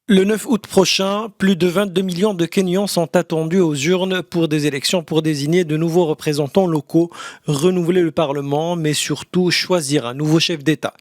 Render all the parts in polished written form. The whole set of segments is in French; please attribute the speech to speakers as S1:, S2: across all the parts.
S1: Le 9 août prochain, plus de 22 millions de Kenyans sont attendus aux urnes pour des élections pour désigner de nouveaux représentants locaux, renouveler le Parlement, mais surtout choisir un nouveau chef d'État.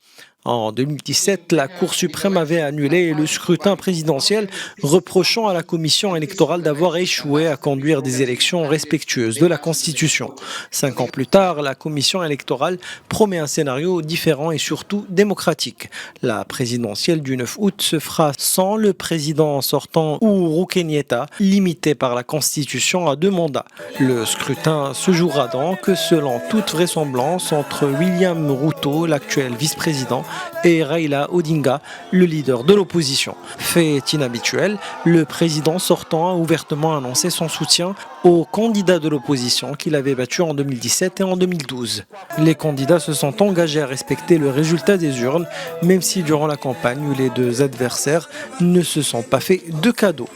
S1: En 2017, la Cour suprême avait annulé le scrutin présidentiel, reprochant à la commission électorale d'avoir échoué à conduire des élections respectueuses de la Constitution. 5 ans plus tard, la commission électorale promet un scénario différent et surtout démocratique. La présidentielle du 9 août se fera sans le président sortant Uhuru Kenyatta, limité par la Constitution à 2 mandats. Le scrutin se jouera donc, selon toute vraisemblance, entre William Ruto, l'actuel vice-président, et Raila Odinga, le leader de l'opposition. Fait inhabituel, le président sortant a ouvertement annoncé son soutien aux candidats de l'opposition qu'il avait battus en 2017 et en 2012. Les candidats se sont engagés à respecter le résultat des urnes, même si durant la campagne, les deux adversaires ne se sont pas fait de cadeaux.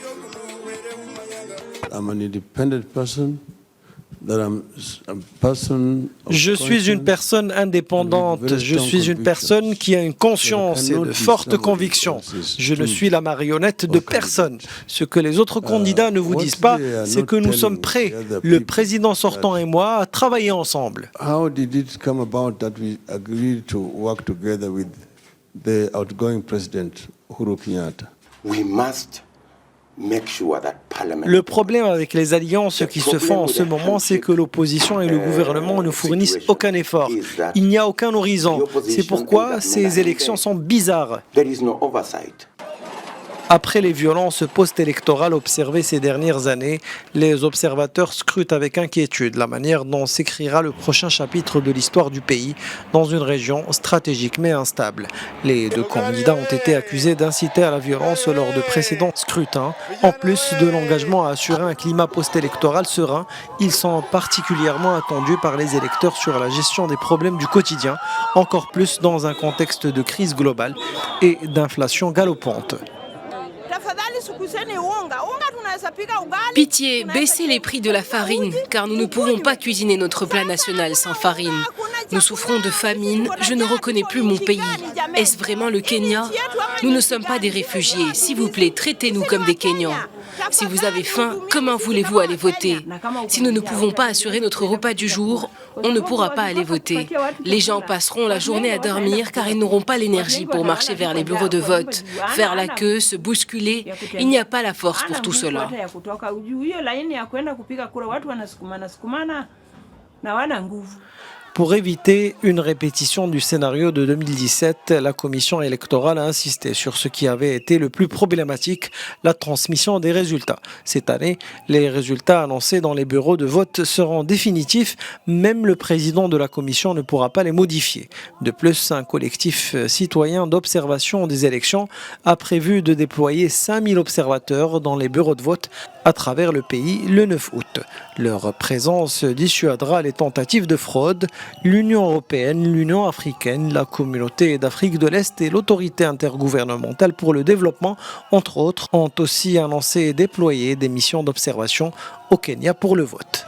S1: Je suis une personne indépendante, je suis une personne qui a une conscience et de fortes convictions. Je ne suis la marionnette de personne. Ce que les autres candidats ne vous disent pas, c'est que nous sommes prêts, le président sortant et moi, à travailler ensemble.
S2: How did it come about that we agreed to work together with the outgoing president, Uhuru Kenyatta?
S3: We must
S1: Le problème avec les alliances qui se font en ce moment, c'est que l'opposition et le gouvernement ne fournissent aucun effort. Il n'y a aucun horizon. C'est pourquoi ces élections sont bizarres. Après les violences post-électorales observées ces dernières années, les observateurs scrutent avec inquiétude la manière dont s'écrira le prochain chapitre de l'histoire du pays dans une région stratégique mais instable. Les deux candidats ont été accusés d'inciter à la violence lors de précédents scrutins. En plus de l'engagement à assurer un climat post-électoral serein, ils sont particulièrement attendus par les électeurs sur la gestion des problèmes du quotidien, encore plus dans un contexte de crise globale et d'inflation galopante.
S4: Pitié, baissez les prix de la farine, car nous ne pouvons pas cuisiner notre plat national sans farine. Nous souffrons de famine, je ne reconnais plus mon pays. Est-ce vraiment le Kenya? Nous ne sommes pas des réfugiés. S'il vous plaît, traitez-nous comme des Kenyans. Si vous avez faim, comment voulez-vous aller voter? Si nous ne pouvons pas assurer notre repas du jour, on ne pourra pas aller voter. Les gens passeront la journée à dormir car ils n'auront pas l'énergie pour marcher vers les bureaux de vote, faire la queue, se bousculer. Il n'y a pas la force pour tout cela.
S1: Pour éviter une répétition du scénario de 2017, la commission électorale a insisté sur ce qui avait été le plus problématique, la transmission des résultats. Cette année, les résultats annoncés dans les bureaux de vote seront définitifs, même le président de la commission ne pourra pas les modifier. De plus, un collectif citoyen d'observation des élections a prévu de déployer 5000 observateurs dans les bureaux de vote à travers le pays le 9 août. Leur présence dissuadera les tentatives de fraude. L'Union européenne, l'Union africaine, la communauté d'Afrique de l'Est et l'autorité intergouvernementale pour le développement, entre autres, ont aussi annoncé déployer des missions d'observation au Kenya pour le vote.